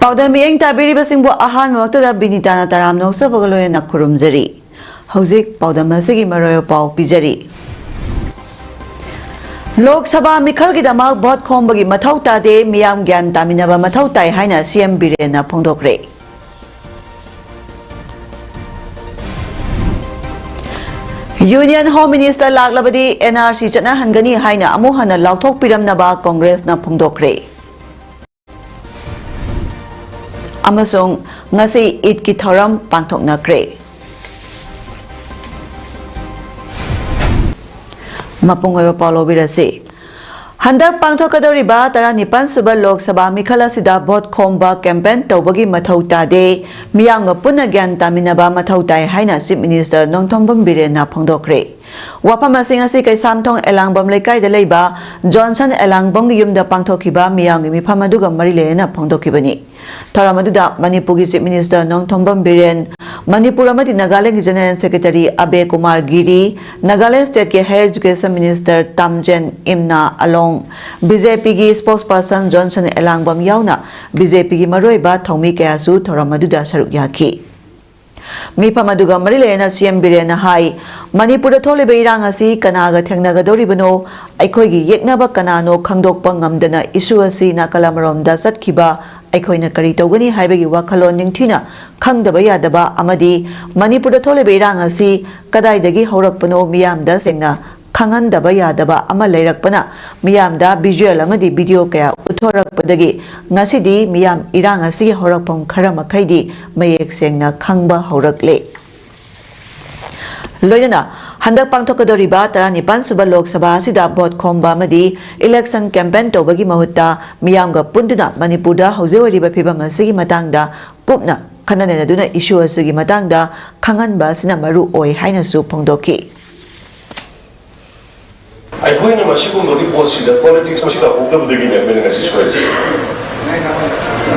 PAODAM mieng tabiribasingbu ahan mawaktada binitana taram noksabagaloyana khurumjari. Hauzik PAODAM asigi maroyo pau pijari. Lok Sabha mikhalgidamak bhot khombagi mathau tade miyam gyan taminaba mathau tai haina CM Birena phongdokre. Union Home Minister laglabadi NRC chana hangani haina amuhana lauthok piramnaba Congress na phongdokre. Amasong ngasi Eid ki thoram pangthoknakre. Mapungoy Paulo Birasi. Handak pangthokadoriba tara nipan suba Lok Sabha mikhala sida bhot khomba campaign tawbagi mathau tade miyang punna gyan taminaba mathau tai haina Chief Minister Nongthombam Birena phongdokre. Wapam asing asi kay samthong elangbam lekay da leiba Johnson elangbam gi yumda pangthokiba miyang gi mifam aduga marile na phongdokibani. Tharamaduda Manipur Chief Minister Nongthombam Biren, Manipur amadi Nagaland General Secretary Abe Kumar Giri, Nagaland State ke Higher Education Minister Tamjen Imna along BJP ki spokesperson Johnson Elangbam yauna BJP ki maroiba thongmi kayasu tharamaduda saruk yaki. Mifam aduga marile na CM Biren hai Manipur da tholiba irang asi kanaga thengnagadoribano aikhoigi yeknaba kanano khangdokpa ngamdana issue asi nakalamarom da satkiba Aikoina kari tawgani haibagi wakhalon ningthina khangdaba yadaba amadi Manipur da tholiba irang asi kadaidagi haurakpano miyamda sengna khangandaba yadaba ama leirakpana miyamda visual amadi video kaya uthorakpadagi ngasidi miyam irang asi haurakpam khara makhaidi mayek sengna khangba haurakle loyana handak pangthokadoriba taranipan suba Lok Sabha sida bhot khomba amadi election campaign tawbagi mahutta miyamga punduna Manipurda haujewariba phibam asigi matangda kupna khananenaduna issue asigi matangda khanganba sina maru oi haina su phongdoki. Aikoina masibungagi posida politics masida hokdabdagi nemene ngasi soyse.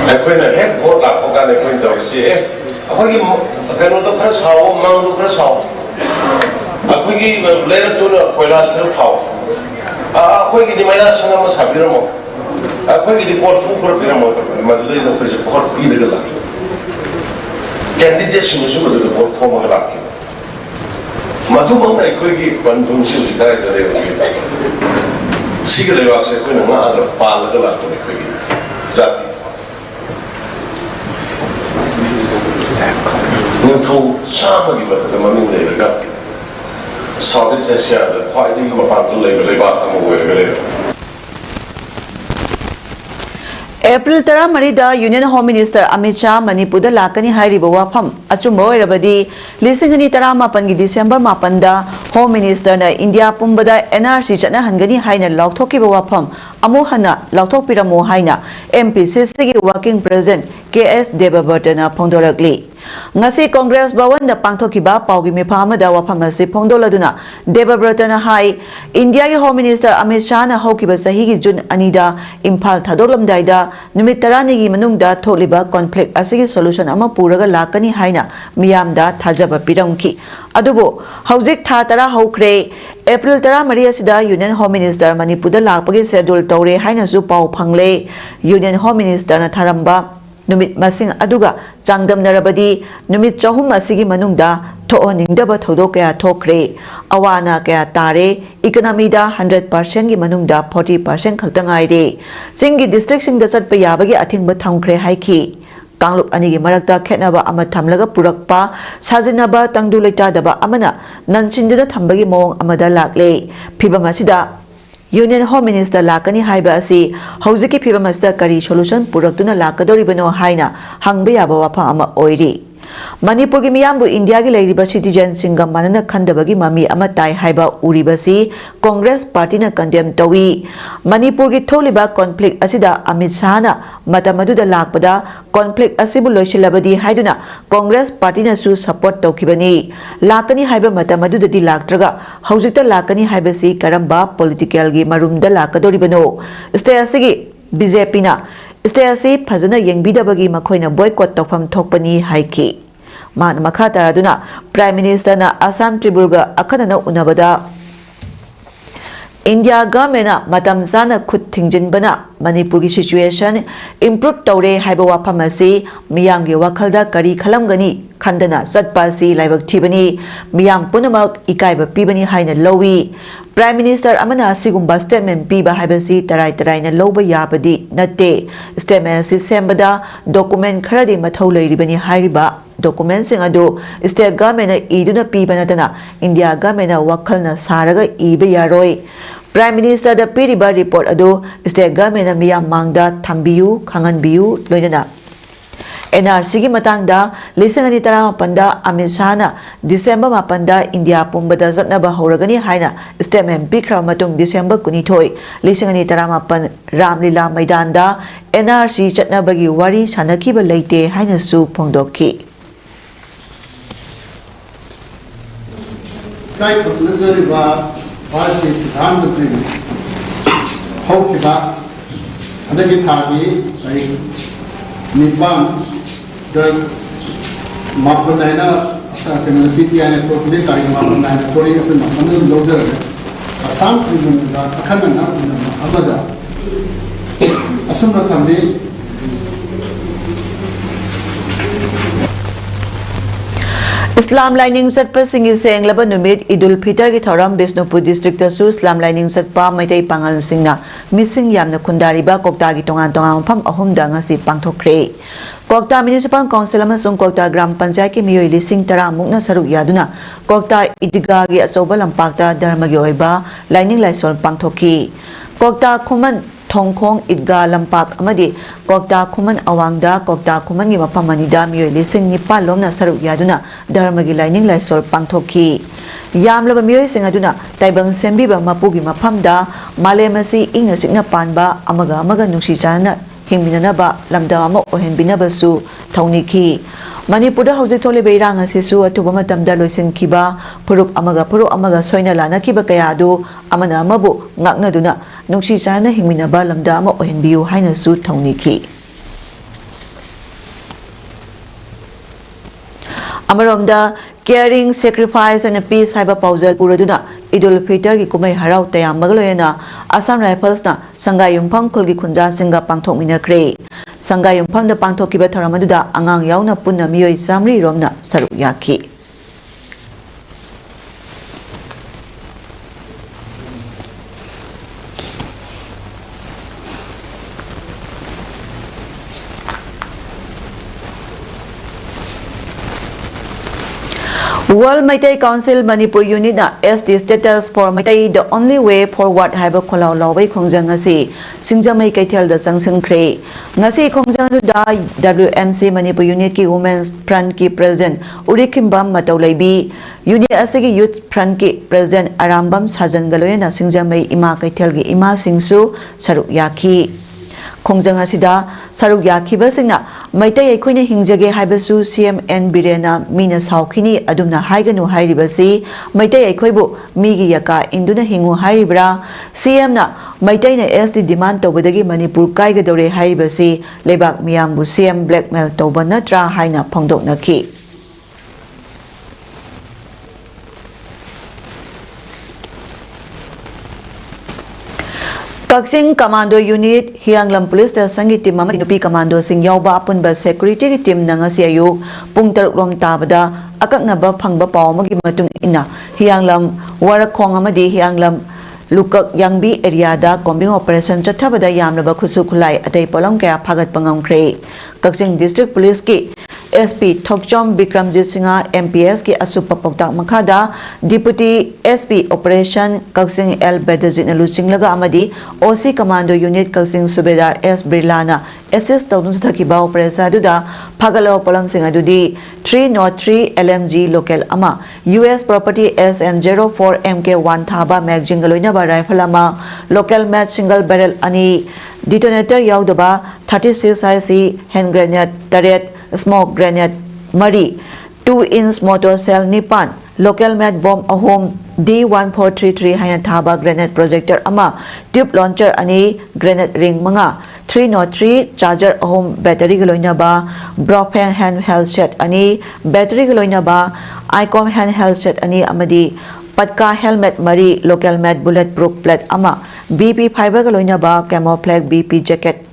Aikoina hek bhot lakpoga aikoina tawsi akogi kano to khara sawo mangdu khara sawo. Akogi later to Koilas Hill House. Akogi di Mayna Sangama Sabiramo. Akogi di Port Fukur Piramo, Madrid of the Port Peter. Candidates in the Zoo of the Port Comaraki. Maduma Akogi, one don't see the guy that they were Secretly, I said, when another pal of the Latin. Zati. Into some of the money they got. Southeast Asia, the quality of a labor. April Tara Marida Union Home Minister Amit Shah Manipur da lakani hairiba wafam achumba oirabadi lisingani tara mapangi December mapanda Home Minister na India pumbada NRC chana hangani haina lauthokiba wafam amuhana lauthokpiramo haina MPCC ki working president KS Debabartana phongdorakli. Ngasi Congress Bhawan da pangthokiba paugi mifam da wafam asi phongdoladuna Debabartana hai India ki Home Minister Amit Shah na hokiba sahi ki June anida Imphal thadoklamdaida numit tarani gi manungda tholiba conflict asigi solution ama puraga lakani haina miyamda thajaba piramki adubo hauzik tha tara hokre April tara Maria sida Union Home Minister Manipur da lakpagi schedule tawre haina su pau phangle Union Home Minister na tharamba numit masing aduga changdamnarabadi numit chahum asigi manungda thooningdaba thodok kaya thokre awana kaya tare economy da 100% gi manungda 40% khaktangai re singi district sing da chatpa yabagi athingba thamkre haiki Kanglup anigi marakta khetnaba ama thamlaga purakpa sajinaba tangdu leitadaba amana nanchinduna thambagi mawong amada lakle phibam asida Union Home Minister lakani haiba asi haujiki phibam asida kari solution puraktuna lakadoribano haina hangba yaba wapham ama oiri Manipur ki miyambu India ki lairiba citizen singa manana khandabagi mami ama tai haiba uribasi Congress party na condemn tawi Manipur ki tholiba conflict asida Amit Shah na matamadu da lakpada conflict asibu loisilabadi haiduna Congress party na su support tawkibani lakani haiba matamadu da di laktraga haujikta lakani haiba si karamba political gi marumda lakadoribano stay asigi BJP na stay asi phajana yengbidabagi makhoina boycott tawfam thokpani haiki Makha taraduna Prime Minister na Assam Tribulga akana unabada India government matam sana khut thingjinbana Manipur gi situation improve tawre haiba wafam asi miyam gi wakhalda kari khalamgani khandana satpa si laibak thibani miyam punamak ikaiba pibani haina lowi Prime Minister amana sigumba statement piba haibasi tarai na loba yabadi natte statement si sembada document kharadi mathau leiribani hairiba document sing adu state government iduna piba natana India government wakhalna saraga iba yaroi Prime Minister da piriba report adu state government miyam mangda thambiyu khanganbiyu loinana NRC ki matangda lisang ani tara mapanda Amit Shah na December mapanda India pumbada zatnaba horagani haina statement pikra matung December kunithoi lisang ani tara mapan Ramlila Maidanda NRC chatnabagi wari sanakiba leite haina su phongdokki kai proposal ba party प्रधानमंत्री होकिबा अदगी थागी निपान the मापनायना असा केन PTI ने properly तारीख मापनायना कोरी अपन मापन लोजर असम criminal अखनना अबदा असुम थंबी Islam lining satpa singi seng laba numit Idul Fitr ki thoram Bisnupur district su Islam lining satpa maitai pangal singna missing yamna khundariba kokta gi tongan pham ahum da ngasi pangthokre Kokta Municipal Council amasung Kokta Gram Panchayat ki miyoi lising tara mukna saruk yaduna Kokta Idga gi asoba lampakta dharma gi oiba lining laisol pangthokki Kokta Khuman Thongkhong Idga Lampak amadi Kokta Khuman Awangda Kokta Khuman gi mapamanida miyoi lising nipal lomna saruk yaduna dharma gi lining laisol pangthokki Yamlaba miyoi sing aduna taibang sembiba mapugi maphamda malemasi ingna sikna panba amaga nungsi chana hingminanaba lamda ama ohenbinabasu thauniki Manipurda hauzik thole beirang asisu atuba matamda loisinkiba purup amaga soina lana kiba kaya adu amana amabu ngaknaduna nungsi chana hingminaba lamda ama ohenbiu haina su thauniki Amaromda caring sacrifice and peace haiba pausal puraduna Idul Fitr ki kumai harau tayam magaloyana Assam Rifles na Sangai Yumphang khulgi khunja singa pangthok minakre Sangai Yumphang da pangthokiba tharamaduda angang yauna punna miyoi samri romna saruk yaki World Maitai Council Manipur Unit na SD status for Maitai the only way forward haiba kholaw lawai khongjang asi singjamai kaithel da changsen khre ngasi khongjang da WMC Manipur Unit ki Women's Front ki President Urikimbam Matawlaibi Unit asigi Youth Front ki President Arambam Sajan galoyana singjamai ima kaithel gi ima singsu saruk yaki Khongjang asida saruk yakhiba singna Maitai aikhoina hingjage haibasu CMN Birena mina saukhini adumna haiganu hairibasi Maitai aikhoibu migi yaka induna hingu hairibra CM na Maitai na SD demand tobadagi Manipur kaigadore hairibasi lebak miyambu CM blackmail toba natra haina phongdoknaki Kaksing Commando Unit Hianglam Police Station ki team amadi nupi commando sing yauba apunba security ki team na ngasi ayuk pung 3 rom tabada akaknaba phangba paw magi matung ina Hianglam Warakhong amadi Hianglam Lukak Yangbi area da combing operation chathabada yamlaba khusu khulai atai polong kaya phagat pangamkre Kaksing District Police ki SP Thokchom Bikramjit Singha MPS ki asupa poktak makhada Deputy SP Operation Kaksing L Bedajit na luchinglaga amadi OC Commando Unit Kaksing Subedar S Birlana assist tawdun thakiba operation aduda phagalo polam sing adudi 303 LMG local ama US property SN04 MK1 thaba magazine galoina ba rifle ama local match single barrel ani detonator yaudaba 36 IC hand grenade turret smoke grenade mari 2-inch motor cell nipan local mat bomb ahom D1433 hayan thaba grenade projector ama tube launcher ani grenade ring manga 303 charger ahom battery galoina ba Broadband handheld set ani battery galoina ba Icom handheld set ani amadi patka helmet mari local mat bulletproof plate ama BP fiber ga loinaba camouflage BP jacket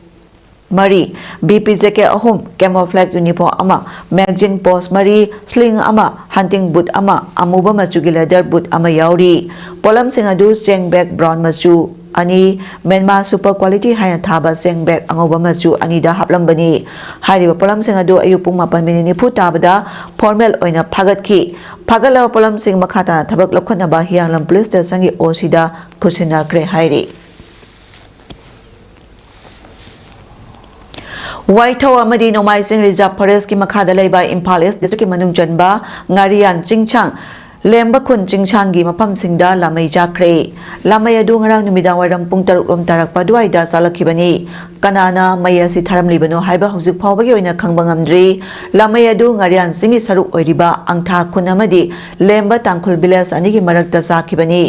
Mari, BP jacket ahum, camouflage uniform ama, magazine post mari, sling ama, hunting boot ama, amuba machugi leather boot ama yauri. Polam singadu seng bag brown machu, ani Myanmar super quality high thaba seng bag angoba machu ani da haplambani. Hari polam singadu ayupung mapan minini putabada formal oina pagat ki. Pagala polam sing makata tabak lokana ba hiang police station gi osida kusina kre hairi. White Tower amadi Nomai Singh Reserve Forest ki makhada leiba Impal East District ki manung janba ngarian Chingchang lemba khun Chingchang gi mafam singda lamai jakre lamai adu ngarang numidang waram pung 3 rom tarak paduai da salakhibani kanana mai asi tharam libano haiba hojik phawbagi oina khangba ngamdri lamai adu ngarian singi saruk oiriba angtha khun amadi lemba tangkhul village ani gi marakta sakhibani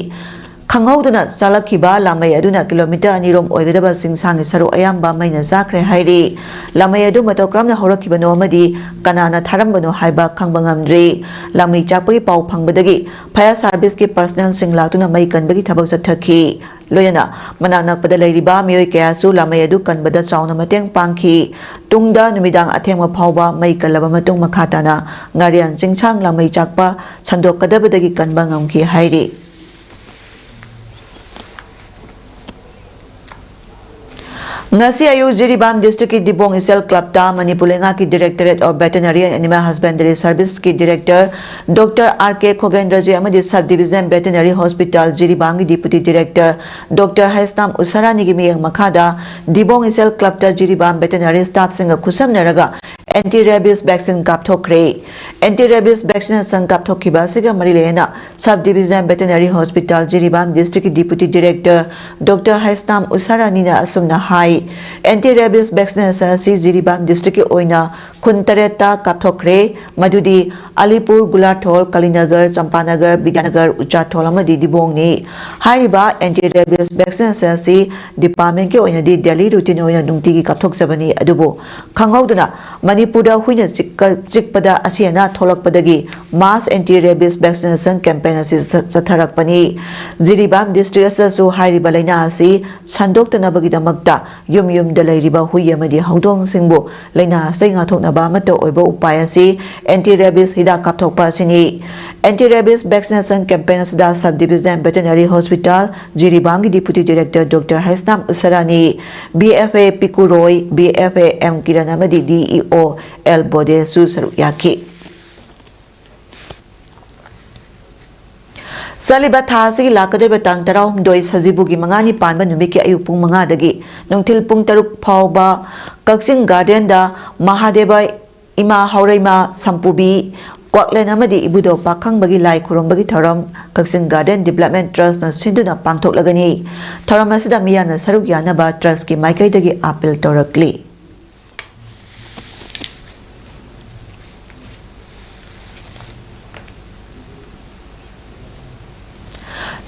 Kanghauduna salakhiba lamai aduna kilometer anirom oigadaba singsangi saru ayamba maina zakre hairi lamai adu matokramna horakibano amadi kanana tharambano haiba khangbangamdri lamai chapagi pau phangbadagi fire service ki personal singlatuna mai kanbagi thabak sathakhi loyana manaknak pada leiriba mioi kayasu lamai adu kanbada chauna mateng pangkhi tungda numidang athengma phawba mai kalaba matung makhatana ngarian chingchang lamai chakpa sandok kadabadagi kanbangamki hairi Ngasi ayu Jiribam District ki Dibong Isel Club ta Manipulenga ki Directorate of Veterinary and Animal Husbandry Service ki Director Dr. R.K. Khogendraji amadi Subdivision Veterinary Hospital Jiribam ki Deputy Director Dr. Haistam Usarani ki miyang makhada Dibong Isel Club ta Jiribam Veterinary Staff singa khusam naraga anti-rabies vaccine kapthokre anti-rabies vaccination kapthokiba siga marilena Subdivision Veterinary Hospital Jiribam District ki Deputy Director Dr. Haistam Usarani na asumna hai anti-rabies vaccination si Jiribam district ki oina khuntareta kapthokre madudi Alipur Gulathol Kalinagar Champanagar Bidyanagar Uchathol amadi Dibong ni hariba anti-rabies vaccination si department ki oina di daily routine oina nungti ki kapthok sabani adubo khanghauduna Manipurda huina chikpada asiana tholakpadagi mass anti-rabies vaccination campaign asi chatharakpani Jiribam district asasu hariba laina asi sandoktanabagi damakta yum yum da leiriba hui amadi haudong singbu laina sai nga thoknaba mato oiba upay asi anti-rabies hida kapthokpa sini anti-rabies vaccination campaign asda Subdivision Veterinary Hospital Jiribam ki Deputy Director Dr. Haistam Usarani BFA Pikuroi BFA M Kiran amadi DEO El Bode Susaru Yaki Saliba thasi lakadeba tang taraw doi sajibugi mangani panba numiki ayupung manga dagi nungtil pung taruk phawba Kaksing Garden da Mahadeva Ima Hauraima Sampubi Kwaklen amadi ibudo pakhang bagi lai khurong bagi tharam Kaksing Garden Development Trust na sinduna pangthok lagani tharam asida miyana saruk yana ba trust ki maikai dagi appeal torakli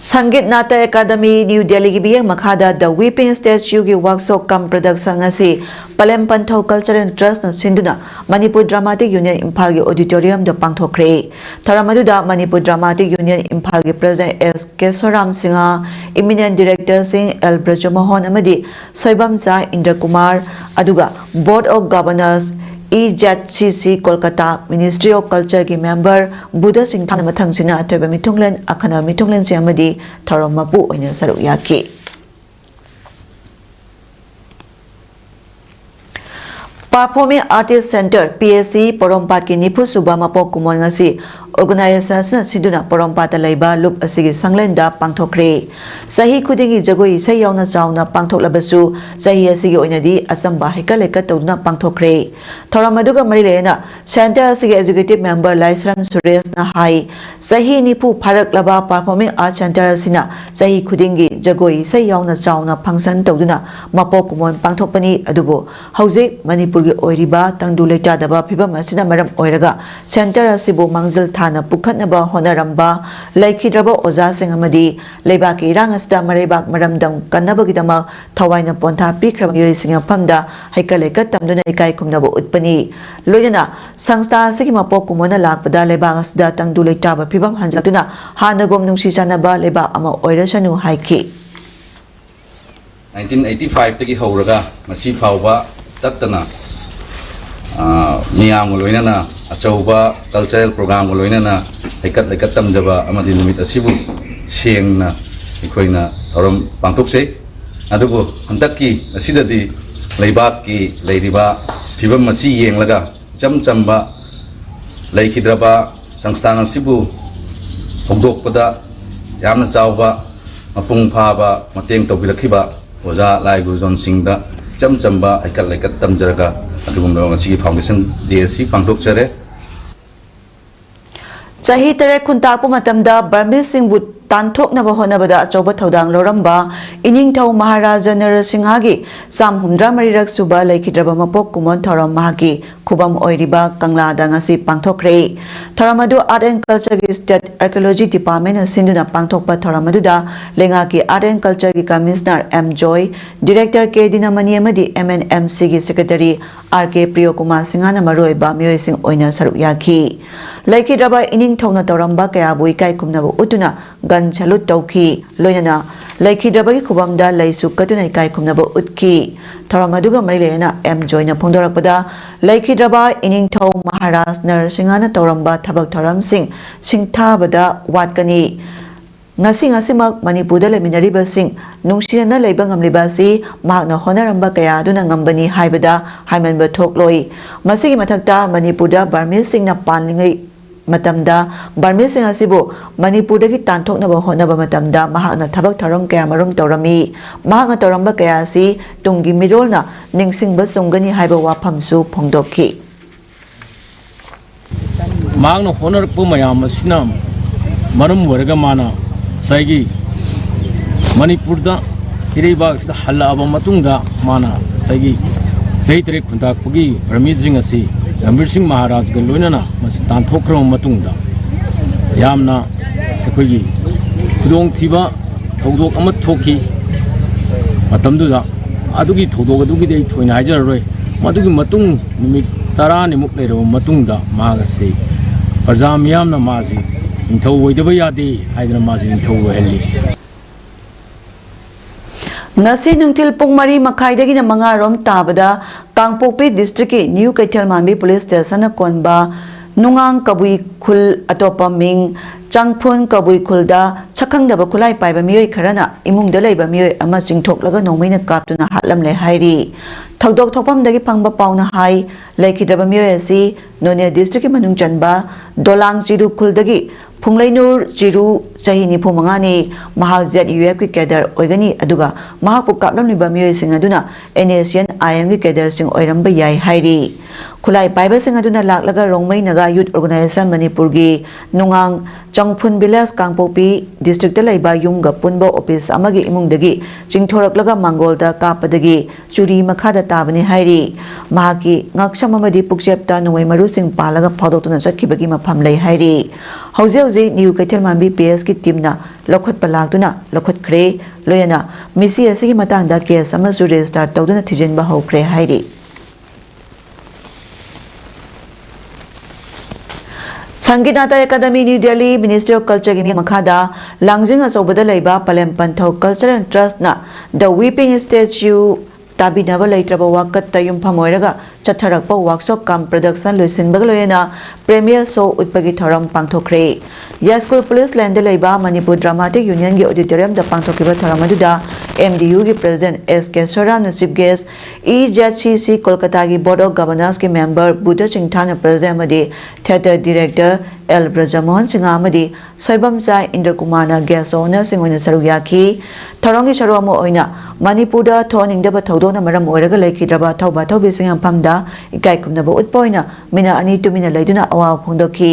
Sangit Nata Academy New Delhi ki biyang makhada The Weeping Statue ki workshop kam production ngasi Palem Panthaw Cultural Trust na sinduna Manipur Dramatic Union Imphal ki auditorium da pangthokre tharamadu da Manipur Dramatic Union Imphal ki President S. Kesoram Singha Eminent Director Singh L. Brajamohan amadi Soibam Sa Indra Kumar aduga Board of Governors EJCC Kolkata Ministry of Culture ki member Buddha Singh Thana mathang sina atoiba mitunglen akhana mitunglen si amadi tharom mapu oina saruk yaki Performing Artist Center PSC Porompat ki Nipu Suba Mapok Kumon ngasi organization siduna Porompat laiba lup asigi sanglenda pangthokre sahi khudingi jagoi sai yauna chauna pangthoklabasu sahi asigi oinadi asamba hekaleka tawna pangthokre thoramaduga marilena center asigi executive member Laisram Suresh na hai sahi nipu pharaklaba Performing Arts Center asina sahi khudingi jagoi sai yauna chauna function tawduna Mapok Kumon pangthokpani adubo haujik Manipur Manipurgi oiriba tangdu leitadaba phibam asina maram oiraga center asibu mangzal thana pukhatnaba honaramba laikhidraba oza sing amadi leibaki irang asda marebak maramdam kannabagidama thawaina pontha pikhraba yoi singa phamda haikalekat tamduna ikai khumnaba utpani loyana sangsta asigi mapok kumona lakpada leibak asda tangdu leitaba phibam hanjatuna hanagom nungsi chanaba leibak ama oirasanu haiki 1985 tagi hauraga masi phawba tattana miyam loinana achauba cultural program loinana lekat tamjaba amadi numit asibu sengna ikoina thoram pangthokse adugo hantakki asidadi leibakki leiriba phibam masi yenglaga chamchamba leikidraba sangsthang asibu hogdokpada yamna chawba mapung phaba mateng tawbirakhiba Oza Lai Guzon Singda Chamba Aikal Lekat Tamjaraga Adumba Sigi Foundation DSC Pangdok Sere Chahi tere khuntapu matamda Barmil Singh bu tanthok na bahonabada achoba thodang loramba iningthau Maharaja Narasinghagi sam humdra marirak suba laikhidraba mapok kumon thoram mahagi khubam oiriba kanglada ngasi pangthokre thoramadu art and culture gi state archaeology department sinduna pangthokpa thoramadu lenga ki art and culture gi commissioner M Joy director K Dinamani amadi MNMC gi secretary RK Priyokumar Singhana maroiba miyoi sing oina saruk yakhi laikhidraba iningthau na toramba kaya bui kai kumnabu utuna gan chalut tauki loinana laikhidrabagi khubamda laisu katuna ikai khumnaba utki thoramaduga marilena M Joyna phongdorakpada laikhidraba iningthau Maharaj Narasinghana toramba thabak thoram singthabada watkani ngasimak Manipurda leminariba sing nungsina leiba ngamliba si mahakna honaramba kaya aduna ngambani haibada haimanba thokloi masigi mathakta Manipurda Barmil singna panlingai matamda Barmil sing asibu Manipurdagi tanthoknaba honaba matamda mahakna thabak tharam kaya marum torami mahakna toramba kaya si tunggi mirolna ningsingba sungani haiba waphamsu phongdokhi mahakna honarpu mayam asina marum waraga mana saigi Manipurda ireba sida halaba matungda mana saigi saitre khuntakpugi Barmil sing asi Gambir Singh Maharaj ga loinana mas tanthokram matungda yamna ekhoigi khudong thiba thodok ama thokhi matamduda adugi thodok adugi dei thoina hajaroi madugi matung numit 10 nimuk leiro matungda magase parjam yamna maji inthau oidaba yade haidana maji inthau helli Ngasi nungtil pung mari makhaidagi na mga rom tabada Kangpokpi district ki New Kaithalmanbi police station na konba nungang kabui khul atopa ming changphun kabui khulda chakhangdaba khulai paiba miyoi kharana imungda leiba miyoi ama chingthoklaga nongmaina kaptuna hatlam le hairi thodok thopamdagi phangba pauna hai laikhidraba miyoi asi Nonia district ki manung chanba dolang jiru khuldagi Phunglainur jiru chahini phumangani mahajat UF ki kedar oigani aduga mahapu kaplamliba miyoi sing aduna NASN IM ki kedar sing oiramba yai hairi khulai paiba sing aduna laklaga rongmai naga youth organization Manipur gi nungang changphun village Kangpokpi district ta laiba yumga punba office amagi imungdagi chingthoraklaga mangolda kapadagi churi makhada tabani hairi mahaki ngaksam amadi pukchepta nongmai maru sing palaga phodotuna chakhibagi mapham lei hairi hauze New Kaithalmanbi PS ki teamna lokhot palakduna lokhot khre loyana misi asigi matangda case amasu register tawduna thijenba hokre hairi Sangeet Nata Academy New Delhi Ministry of Culture gi makhada langjing asobada leiba Palem Panthau Cultural Trust na the Weeping Statue tabinaba leitraba wakat tayum phamoiraga chatharakpa workshop kam production loisinbaga loyena premier show utpagi thoram pangthokre Yaskul Police Land leiba Manipur Dramatic Union gi auditorium da pangthokiba thoram aduda MDU gi president SK Soran chief guest EJCC Kolkata gi board of governors gi member Buddha Chingthana president amadi theater director L Brajamohan Singh amadi Soibam Sai Indra Kumar na guest owner singoina saruyaki thorangi sharu amo oina Manipur da thoningdaba thodona maram oiraga laikhidraba thauba thaubi singam phamda ikai kumnaba utpoina mina ani tumina leiduna awa phongdokhi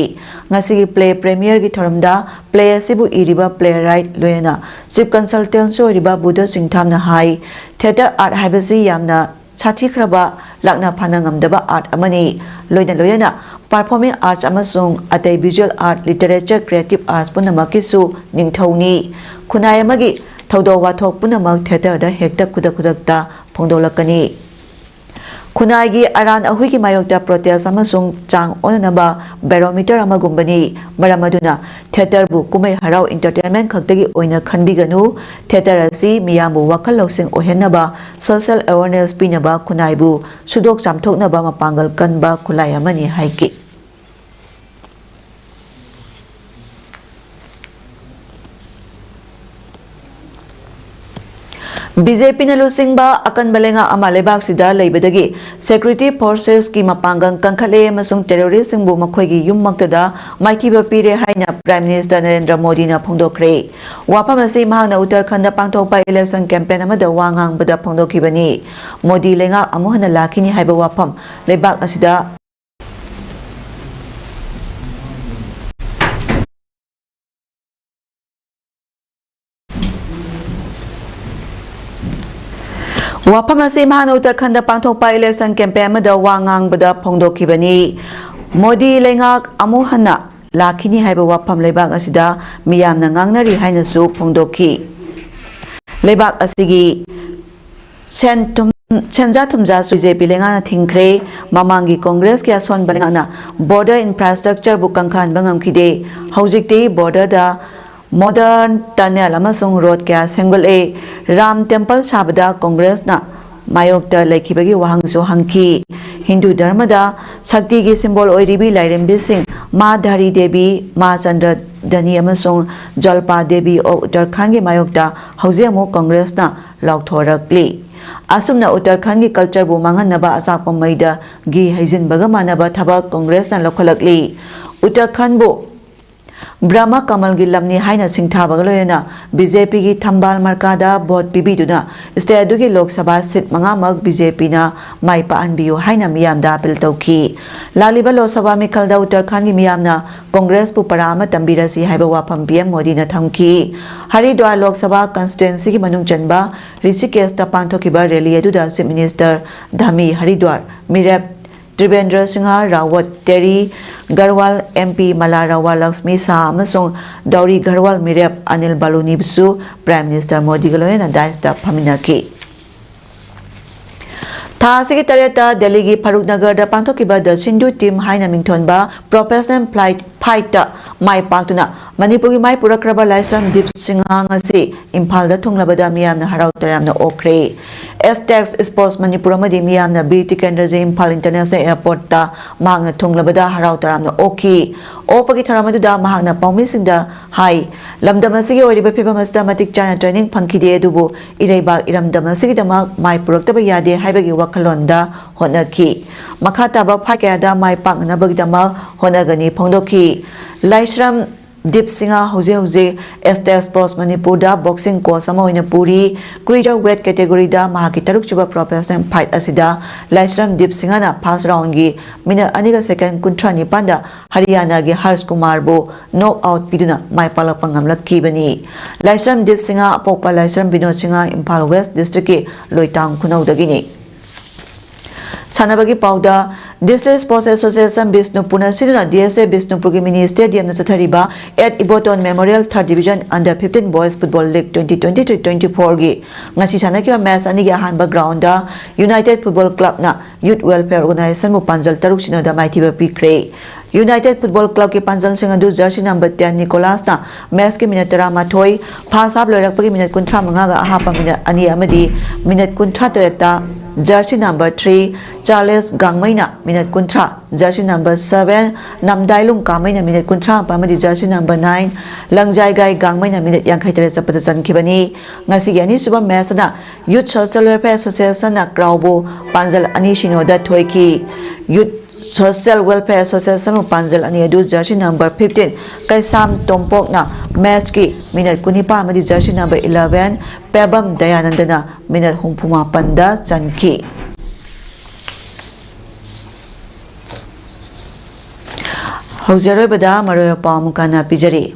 ngasi play premier gi thoramda play asibu iriba playwright loyena chief consultant so riba Buddha Singh Thamna hai theater art haibasi yamna ꯁꯥꯊꯤꯈ꯭ꯔꯕ ꯂꯥꯛꯅ ꯐꯥꯅ ꯉꯝꯗꯕ art ꯑꯃꯅꯤ ꯂꯣꯏꯅ performing arts ꯑꯃꯁꯨꯡ ꯑꯇꯩ visual art literature ꯀ꯭ꯔꯤꯌꯦꯇꯤꯕ arts ꯄꯨꯝꯅꯃꯛꯀꯤꯁꯨ ꯅꯤꯡꯊꯧꯅꯤ ꯈꯨꯟꯅꯥꯏ ꯑꯃꯒꯤ ꯊꯧꯗꯣꯛ ꯋꯥꯊꯣꯛ ꯄꯨꯝꯅꯃꯛ ꯊꯤꯌꯦꯇꯔꯗ ꯍꯦꯛꯇ ꯈꯨꯗꯛꯇ ꯐꯣꯡꯗꯣꯛꯂꯛꯀꯅꯤ ꯈꯨꯟꯅꯥꯏꯒꯤ ꯑꯔꯥꯟ ꯑꯍꯨꯏꯒꯤ ꯃꯥꯌꯣꯛꯇ ꯄ꯭ꯔꯣꯇꯦꯁ ꯑꯃꯁꯨꯡ ꯆꯥꯡ ꯑꯣꯟꯅꯅꯕ ꯕꯦꯔꯣꯃꯤꯇꯔ ꯑꯃꯒꯨꯝꯕꯅꯤ ꯃꯔꯝ ꯑꯗꯨꯅ ꯊꯤꯌꯦꯇꯔꯕꯨ ꯀꯨꯝꯍꯩ ꯍꯔꯥꯎ ꯏꯟꯇꯔꯇꯦꯟꯃꯦꯟ ꯈꯛꯇꯒꯤ ꯑꯣꯏꯅ ꯈꯟꯕꯤꯒꯅꯨ ꯊꯤꯌꯦꯇꯔ ꯑꯁꯤ ꯃꯤꯌꯥꯝꯕꯨ ꯋꯥꯈꯜ ꯂꯧꯁꯤꯡ ꯑꯣꯏꯍꯟꯅꯕ ꯁꯣꯁꯤꯌꯦꯜ ꯑꯦꯋꯥꯔꯅꯦꯁ ꯄꯤꯅꯕ ꯈꯨꯟꯅꯥꯏꯕꯨ ꯁꯨꯗꯣꯛ ꯆꯥꯝꯊꯣꯛꯅꯕ ꯃꯄꯥꯡꯒꯜ ꯀꯟꯕ ꯈꯨꯠꯂꯥꯏ ꯑꯃꯅꯤ ꯍꯥꯏꯈꯤ BJPꯅ ꯂꯨꯆꯤꯡꯕ ꯑꯀꯟꯕ ꯂꯩꯉꯥꯛ ꯑꯃ ꯂꯩꯕꯥꯛꯁꯤꯗ ꯂꯩꯕꯗꯒꯤ ꯁꯦꯀ꯭ꯌꯨꯔꯤꯇꯤ ꯐꯣꯔꯁꯦꯁꯀꯤ ꯃꯄꯥꯡꯒꯜ ꯀꯟꯈꯠꯂꯦ ꯑꯃꯁꯨꯡ ꯇꯦꯔꯣꯔꯤꯁꯁꯤꯡꯕꯨ ꯃꯈꯣꯏꯒꯤ ꯌꯨꯝꯃꯛꯇꯗ ꯃꯥꯏꯊꯤꯕ ꯄꯤꯔꯦ ꯍꯥꯏꯅ ꯄ꯭ꯔꯥꯏꯝ ꯃꯤꯅꯤꯁꯇꯔ ꯅꯔꯦꯟꯗ꯭ꯔ ꯃꯣꯗꯤꯅ ꯐꯣꯡꯗꯣꯛꯈ꯭ꯔꯦ ꯋꯥꯐꯝ ꯑꯁꯤ ꯃꯍꯥꯛꯅ ꯎꯠꯇꯔꯈꯟꯗ ꯄꯥꯡꯊꯣꯛꯄ ꯏꯂꯦꯛꯁꯟ ꯀꯦꯝꯄꯦꯟ ꯑꯃꯗ ꯋꯥ ꯉꯥꯡꯕꯗ ꯐꯣꯡꯗꯣꯛꯈꯤꯕꯅꯤ ꯃꯣꯗꯤ ꯂꯩꯉꯥꯛ ꯑꯃꯨꯛ ꯍꯟꯅ ꯂꯥꯛꯈꯤꯅꯤ ꯍꯥꯏꯕ ꯋꯥꯐꯝ ꯂꯩꯕꯥꯛ ꯑꯁꯤꯗ ꯋꯥꯐꯝ ꯑꯁꯤ ꯃꯍꯥꯛꯅ ꯎꯠꯇꯔꯈꯟꯗ ꯄꯥꯡꯊꯣꯛꯄ ꯏꯂꯦꯛꯁꯟ ꯀꯦꯝꯄꯦꯟ ꯑꯃꯗ ꯋꯥ ꯉꯥꯡꯕꯗ ꯐꯣꯡꯗꯣꯛꯈꯤꯕꯅꯤ ꯃꯣꯗꯤ ꯂꯩꯉꯥꯛ ꯑꯃꯨꯛ ꯍꯟꯅ ꯂꯥꯛꯈꯤꯅꯤ ꯍꯥꯏꯕ ꯋꯥꯐꯝ ꯂꯩꯕꯥꯛ ꯑꯁꯤꯗ ꯃꯤꯌꯥꯝꯅ ꯉꯥꯡꯅꯔꯤ ꯍꯥꯏꯅꯁꯨ ꯐꯣꯡꯗꯣꯛꯈꯤ ꯂꯩꯕꯥꯛ ꯑꯁꯤꯒꯤ ꯁꯦꯟꯖꯥ ꯊꯨꯝꯖꯥꯁꯨ BJP ꯂꯩꯉꯥꯛꯅ ꯊꯤꯡꯈ꯭ꯔꯦ ꯃꯃꯥꯡꯒꯤ ꯀꯣꯡꯒ꯭ꯔꯦꯁꯀꯤ ꯑꯁꯣꯟꯕ ꯂꯩꯉꯥꯛꯅ ꯕꯣꯔꯗꯔ ꯏꯟꯐ꯭ꯔꯥꯁꯇ꯭ꯔꯛꯆꯔꯕꯨ ꯀꯟꯈꯠꯍꯟꯕ ꯉꯝꯈꯤꯗꯦ ꯍꯧꯖꯤꯛꯇꯤ ꯕꯣꯔꯗꯔꯗ modern tunnel amasung road kya sengole ram temple sabada congress na mayokta laikibagi wahangso hangki hindu dharma da shakti gi symbol oiribi lairembi sing ma dhari devi ma chandra dani amasung jalpa devi o uttarakhand gi mayokta hauze amu congress na lauthorakli asumna uttarakhand gi culture bu manganaba asakpa maida gi haijin baga manaba thabak congress na lokholakli uttarakhand bu Brahma Kamal gi lamni haina singthabaga loyena BJP gi thambal markada vote pibiduna state gi lok sabha seat mangamak BJP na maipa anbiyu haina miyamda appeal tawki laliba lok sabha mikhalda uttarakhand gi miyamna congress pu parama tambirasi haiba wafam PM Modi na thamki Haridwar lok sabha constituency gi manung chanba Rishikesh ta pangthokiba rally aduda chief minister Dhami Haridwar Mirep Trivendra Singha Rawat Terry Garwal MP Malarawa Lakshmi Shah amasung Dauri Garwal Mirep Anil Baluni Bisu Prime Minister Modi galoyena daista phaminaki Thasigi tareta Delhi gi Faruknagar da pangthokiba the Sindhu team haina mingthonba professional fight mai paktuna Manipur gi mai purakraba Laisram Deep Singha ngasi Imphal da thunglabada miyamna harau taramna okre S-Tax Sports Manipur amadi miyamna BT Kendraje Imphal International Airport ta mahakna thunglabada harau taramna oki opagi tharamadu da mahakna paummisingda hai lamdam asigi oiriba phibam asda matik chana training phangkhide adubu ireibak iramdam asigi damak mai puraktaba yade haibagi wakhalonda honaki makha taba phakada mai paknabagi damak honagani phongdokhi Laisram Deep Singha Hose S-Tax Sports Manipur da boxing course ama oina puri creator weight category da mahaki taruk chuba professional fight asida Laisram Deep Singha na first round gi minute aniga second kuntrani panda Haryana gi Harsh Kumar bo knock out piduna mai palak pangamlak kibani Laisram Deep Singha apokpa Laisram Binod Singha Imphal West district ki Loitang Khunau dagini Sanabagi Pauda District Sports Association Bishnupur Siduna DSA Bishnupur gi mini stadium na sathariba at Iboton Memorial 3rd Division Under 15 Boys Football League 2023-24 gi ngasi sanakiba match ani gi ahanba ground da United Football Club na Youth Welfare Organization mu panjal taruk sina da maithiba pikre United Football Club ki panjal sing adu jersey number 10 Nicholas na match ki minute 13 pass up loirakpagi minute 35 ga ahapa minute ani amadi minute 38 ta Jersey number 3 Charles Gangmaina minute kuntra jersey number 7 Namdailung Kamaina minute kuntra pamadi jersey number 9 Langjai Gai Gangmaina minute yankhaitere chapata chankibani ngasi yani suba match na Youth Social Welfare Association na Kraubo Panjal ani shinoda thoiki Youth Social Welfare Association of Panjal ani adu jersey number 15 Kaisam Tompok na match ki minute kunipa amadi jersey number 11 Pebam Dayanandana minute humpuma panda chanki Haujaroi bada maroyo pamukana pijari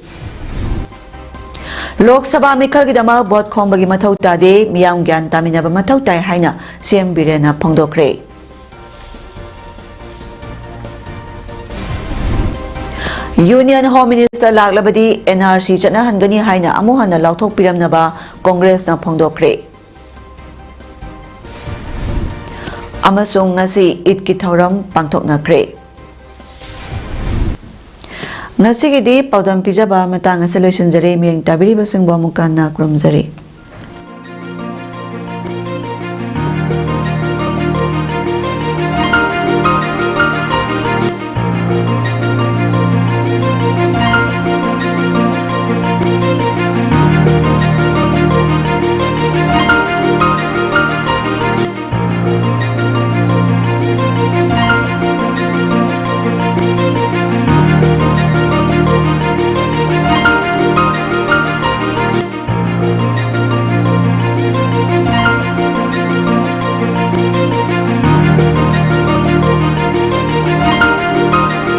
Lok Sabha Mikhalgidama Bot Khombagi Mathau Tade Miyam Gyan Taminaba Mathau Tai Haina CM Birena Phongdokre. Union Home Minister Laklabadi NRC Chana Hangani Haina Amuhana Lauthok Piramnaba Congress na Phongdokre. Amasung ngasi Itki Thauram Pangthoknakre. Ngasi gidi PAODAM pijaba matang sa loisunjare miyang tabiri basang buamukan na krumjare.